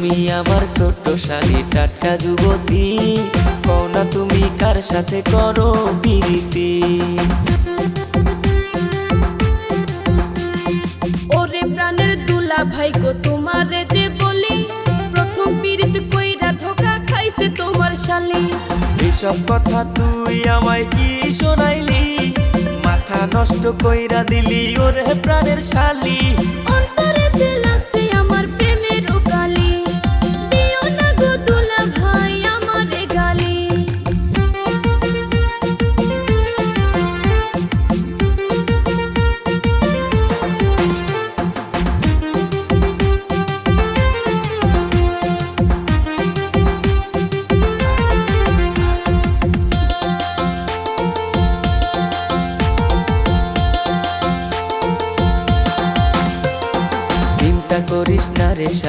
তুমি আমার ছোট্ট শালি টাটকা যুবতী, কও না তুমি কার সাথে করো প্রীতি। ওরে প্রাণের দুলা ভাই গো তোমারে যে বলি, প্রথম পীড়িত কইরা ধোকা খাইছে তোমার শালি। এসব কথা তুই আমায় কি শোনাইলি, মাথা নষ্ট কইরা দিলি ওরে প্রাণের শালি। অন্তরেতে লাগছে আমার প্রেমের কালি, দিও না গো দুলা ভাই আমারে গালি। চিন্তা করিস না রে শালি।